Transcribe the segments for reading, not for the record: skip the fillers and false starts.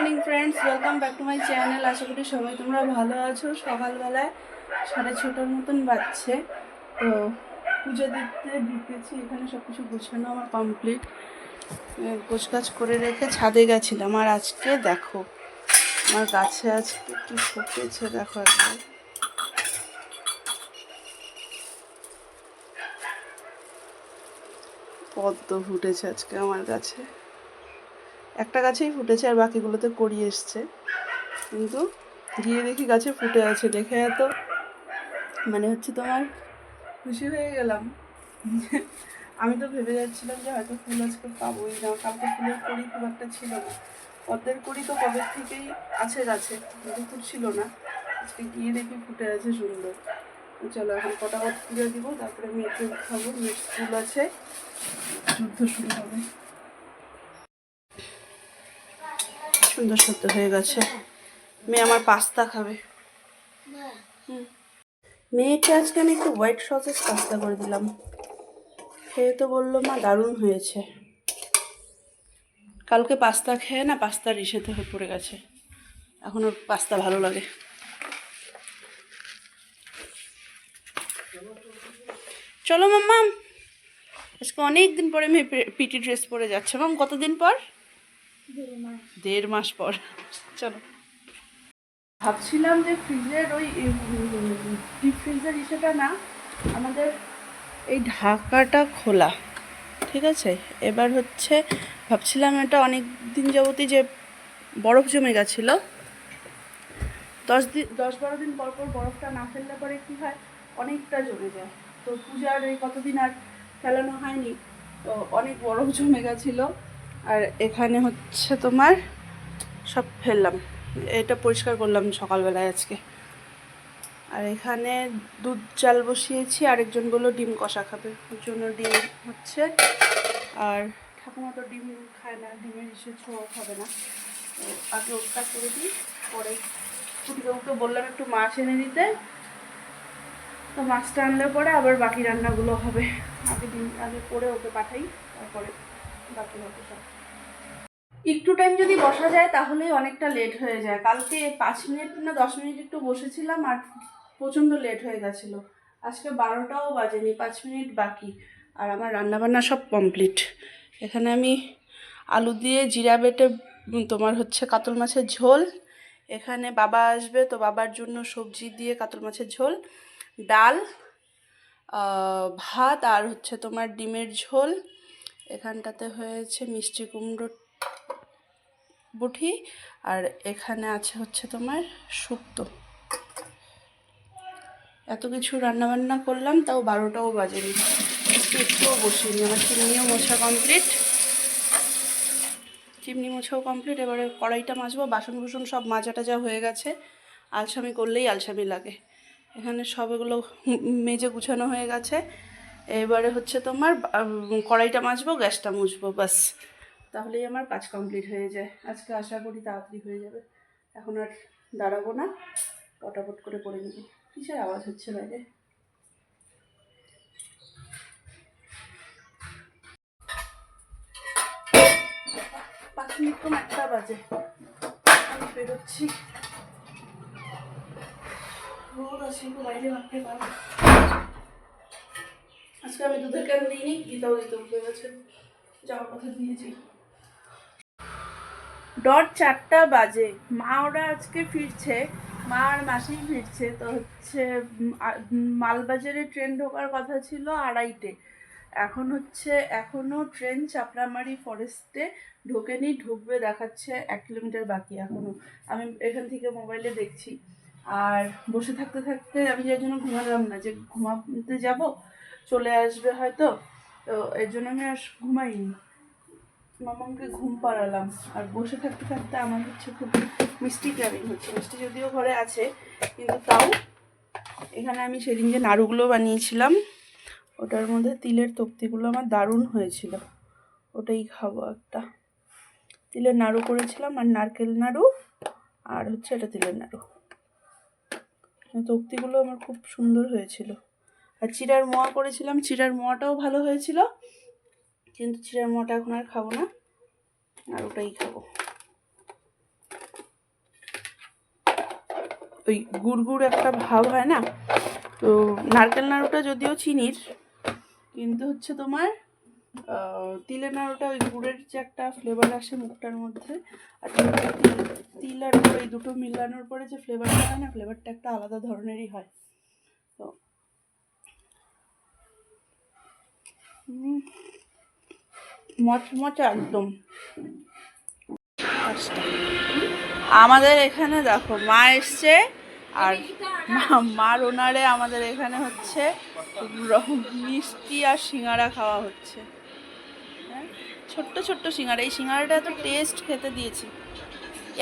Morning friends, welcome back to my channel. আশা করি সবাই তোমরা ভালো আছো। সকালবেলায় 6:30 মতন বাজছে, তো পুজো দিতে ঢুকেছি। এখানে সব কিছু গোছানো আমার কমপ্লিট। গোছগাছ করে রেখে ছাদে গেছিলাম। আর আজকে দেখো আমার গাছে আজকে একটু ফুটেছে, দেখো একবার। পদ্ম ফুটেছে আজকে আমার গাছে। একটা গাছেই ফুটেছে, আর বাকিগুলোতে কড়ি এসছে, কিন্তু গিয়ে দেখি গাছে ফুটে আছে। দেখে এত মানে হচ্ছে তোমার খুশি হয়ে গেলাম। আমি তো ভেবে যাচ্ছিলাম যে হয়তো ফুল আজকে পাবোই না। কালকে ফুলের কড়ি খুব একটা ছিল না। পদ্মের কড়ি তো কবে থেকেই আছে গাছে, কিন্তু ফুটছিল না। আজকে গিয়ে দেখি ফুটে আছে সুন্দর। চলো এখন ফটাফট পুজো দিব, তারপরে মেয়েকে খাবো। মেয়ের স্কুল আছে, যুদ্ধ শুরু হবে। সুন্দর সুন্দর হয়ে গেছে। মেয়ে আমার পাস্তা খাবে। মেয়েকে আজকে আমি একটু হোয়াইট সসেস পাস্তা করে দিলাম। খেয়ে তো বললো মা দারুণ হয়েছে। কালকে পাস্তা খেয়ে না পাস্তার ইসেতে হয়ে পড়ে গেছে, এখন ওর পাস্তা ভালো লাগে। চলো মাম্মাম, আজকে অনেক দিন পরে মেয়ে পিটি ড্রেস পরে যাচ্ছে। মাম কতদিন পর? 1.5 মাস পর। চলো। ভাবছিলাম যে ফ্রিজের ওই ডিপ ফ্রিজের ইসেটা না, আমাদের এই ঢাকাটা খোলা, ঠিক আছে। এবার হচ্ছে ভাবছিলাম এটা অনেক দিন যাবতই যে বরফ জমে গেছিলো, 10-12 দিন পর পর বরফটা না ফেললে পরে কী হয়, অনেকটা জমে যায়। তো পূজার এই কতদিন আর ফেলানো হয়নি, তো অনেক বরফ জমে গেছিলো। আর এখানে হচ্ছে তোমার সব ফেললাম, এটা পরিষ্কার করলাম সকালবেলায় আজকে। আর এখানে দুধ চাল বসিয়েছি, আরেকজন বললো ডিম কষা খাবে, ওর জন্য ডিম হচ্ছে। আর ঠাকুমা তো ডিম খায় না, ডিমের ইসে ছোঁয়া খাবে না, তো আগে ওটা করে দিই। পরে ছুটিবাবুকে বললাম একটু মাছ এনে দিতে, তো মাছটা আনলে পরে আবার বাকি রান্নাগুলো হবে। আগে করে ওকে পাঠাই, তারপরে বাকি হবে সব। একটু টাইম যদি বসা যায় তাহলেই অনেকটা লেট হয়ে যায়। কালকে 5 মিনিট না 10 মিনিট একটু বসেছিলাম, আর প্রচণ্ড লেট হয়ে গেছিলো। আজকে 12টাও বাজেনি, 5 মিনিট বাকি, আর আমার রান্নাবান্না সব কমপ্লিট। এখানে আমি আলু দিয়ে জিরা বেটে তোমার হচ্ছে কাতল মাছের ঝোল। এখানে বাবা আসবে, তো বাবার জন্য সবজি দিয়ে কাতল মাছের ঝোল, ডাল, ভাত, আর হচ্ছে তোমার ডিমের ঝোল। এখানটাতে হয়েছে মিষ্টি কুমড়ো বুঠি, আর এখানে আছে হচ্ছে তোমার শুক্তো। এত কিছু রান্নাবান্না করলাম, তাও 12টাও বাজেনি, একটুও বসিনি। আমার চিমনিও মোছা কমপ্লিট, চিমনি মোছাও কমপ্লিট। এবারে কড়াইটা মাজবো, বাসন কুসন সব মাজা টাজা হয়ে গেছে। আলসামি করলেই আলসামি লাগে। এখানে সব এগুলো মেজে গুছানো হয়ে গেছে। এবারে হচ্ছে তোমার কড়াইটা মাজবো, গ্যাসটা মুছবো, বাস, তাহলেই আমার কাজ কমপ্লিট হয়ে যায়। আজকে আশা করি তাড়াতাড়ি হয়ে যাবে। এখন আর দাঁড়াবো না, পটাপট করে নেব। কিসের আওয়াজ হচ্ছে বাইরে? 5 মিনিট কম 1টা বাজে, আমি বেরোচ্ছি। রোদ আছে, বাইরে ভাবতে পারবো। আজকে আমি দুধের ক্যান দিইনি, গীতাও দিতে ভুলে গেছে, যাওয়ার কথা দিয়েছি। 4টা বাজে, মা ওরা আজকে ফিরছে, মা আর মাসি ফিরছে। তো হচ্ছে মালবাজারে ট্রেন ঢোকার কথা ছিল 2:30-টে। এখন হচ্ছে এখনও ট্রেন চাপড়ামারি ফরেস্টে ঢোকেনি, ঢুকবে দেখাচ্ছে 1 কিলোমিটার বাকি এখনও। আমি এখান থেকে মোবাইলে দেখছি, আর বসে থাকতে থাকতে আমি যার জন্য ঘুমালাম না, যে ঘুমাতে যাব চলে আসবে হয়তো, তো এর জন্য আমি আর ঘুমাইনি। মামাকে ঘুম পাড়ালাম, আর বসে থাকতে থাকতে আমার হচ্ছে খুব মিষ্টি ক্র্যাভিং হচ্ছে। মিষ্টি যদিও ঘরে আছে, কিন্তু তাও এখানে আমি সেদিন যে নাড়ুগুলো বানিয়েছিলাম, ওটার মধ্যে তিলের তক্তিগুলো আমার দারুণ হয়েছিল, ওটাই খাবো। একটা তিলের নাড়ু করেছিলাম, আর নারকেল নাড়ু, আর হচ্ছে এটা তিলের নাড়ু। তক্তিগুলো আমার খুব সুন্দর হয়েছিল। আর চিড়ার মোয়া করেছিলাম, চিড়ার মোয়াটাও ভালো হয়েছিল, কিন্তু চিড়ার মোয়াটা এখন আর খাবো না, আর ওটাই খাবো। ওই গুড় একটা ভাব হয় না। তো নারকেল নাড়ুটা যদিও চিনির, কিন্তু হচ্ছে তোমার তিলের নাড়ুটা ওই গুড়ের যে একটা ফ্লেভার আসে মুখটার মধ্যে, আর তিল আর গুড় এই দুটো মিলানোর পরে যে ফ্লেভারটা হয় না, ফ্লেভারটা একটা আলাদা ধরনেরই হয়। তো মচমচা একদম। আমাদের এখানে দেখো মা এসছে, আর মার ওনারে আমাদের এখানে হচ্ছে মিষ্টি আর সিঙ্গারা খাওয়া হচ্ছে। হ্যাঁ, ছোট্ট ছোট্ট সিঙ্গারা। এই সিঙ্গারাটা এত টেস্ট খেতে দিয়েছি,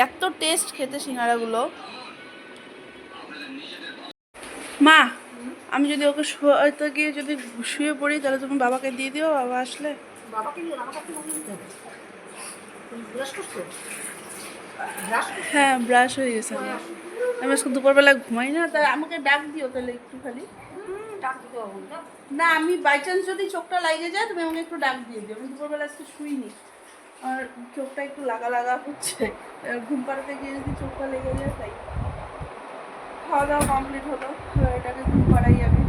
এত টেস্ট খেতে সিঙ্গারাগুলো। মা, আমি যদি ওকে শোয়াতে গিয়ে যদি শুয়ে পড়ি, তাহলে তুমি বাবাকে দিয়ে দিও, বাবা আসলে। হ্যাঁ, ব্রাশ হয়ে গেছে আমার। আমি আজকে দুপুরবেলা ঘুমাই না, তাই আমাকে ডাক দিও তাহলে একটু খালি। না, আমি বাই চান্স যদি চোখটা লাগে যায়, তুমি আমাকে একটু ডাক দিয়ে দিও। আমি দুপুরবেলা আজকে শুইনি, আর চোখটা একটু লাগা লাগা হচ্ছে। ঘুম পাড়াতে গিয়ে যদি চোখটা লেগে যায়, তাই। খাওয়া দাওয়া কমপ্লিট হলো, এটাকে ঘুম পাড়াই আমি।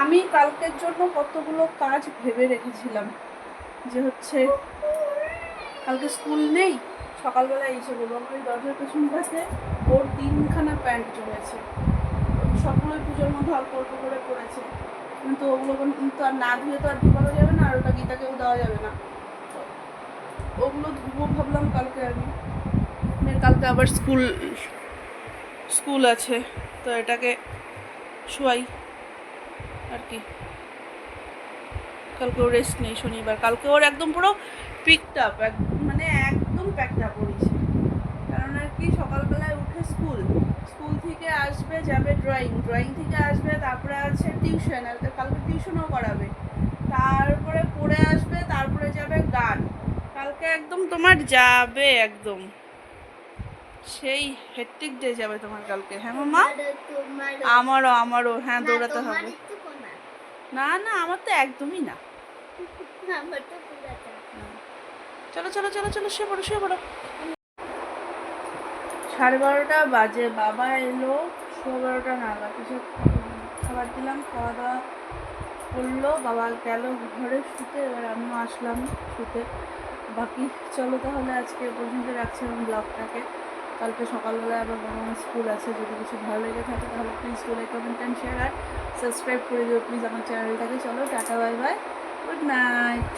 আমি কালকের জন্য কতগুলো কাজ ভেবে রেখেছিলাম, যে হচ্ছে কালকে স্কুল নেই। সকালবেলা এসে বলবো, আমার ওই দরজার পেছন কাছে ওর 3খানা প্যান্ট জমেছে, সবগুলোই পুজোর মধ্যে অল্প অল্প করে পড়েছে, কিন্তু ওগুলো কিন্তু আর না ধুয়ে তো আর ঢুকানো যাবে না, আর ওটা গীতাকেও দেওয়া যাবে না। ওগুলো ধুবো ভাবলাম কালকে আমি। কালকে আবার স্কুল আছে, তো এটাকে শোয়াই আর কি। কালকে ওর রেস্ট নেই, শনিবার। কালকে ওর একদম পুরো পিকড আপ, মানে একদম প্যাকড আপ করেছে। কারণ আর কি, সকালবেলায় উঠে স্কুল থেকে আসবে, যাবে ড্রয়িং থেকে আসবে, তারপরে আছে টিউশন, আর কালকে টিউশনও করাবে, তারপরে পড়ে আসবে, তারপরে যাবে গান। কালকে একদম তোমার যাবে একদম সেই হেক্টিক ডে যাবে তোমার কালকে। হ্যাঁ মামা, আমারও হ্যাঁ, দৌড়াতে হবে। না না, আমার তো একদমই না। চলো চলো চলো চলো, শুয়ে পড়ো শুয়ে পড়ো। 12:30 বাজে, বাবা এলো 12:30 নাগাদ, কিছু খাবার দিলাম, খাওয়া দাওয়া করলো, বাবা গেল ঘরে শুতে, এবার আমিও আসলাম শুতে। বাকি চলো তাহলে আজকে পর্যন্ত রাখছি আমি ব্লগটাকে। কালকে সকালবেলা আবার আমার স্কুল আছে। যদি কিছু ভালো লেগে থাকে তাহলে please do like, comment and share, আর সাবস্ক্রাইব করে দিও প্লিজ আমার চ্যানেলটাকে। চলো tata, bye bye, good night.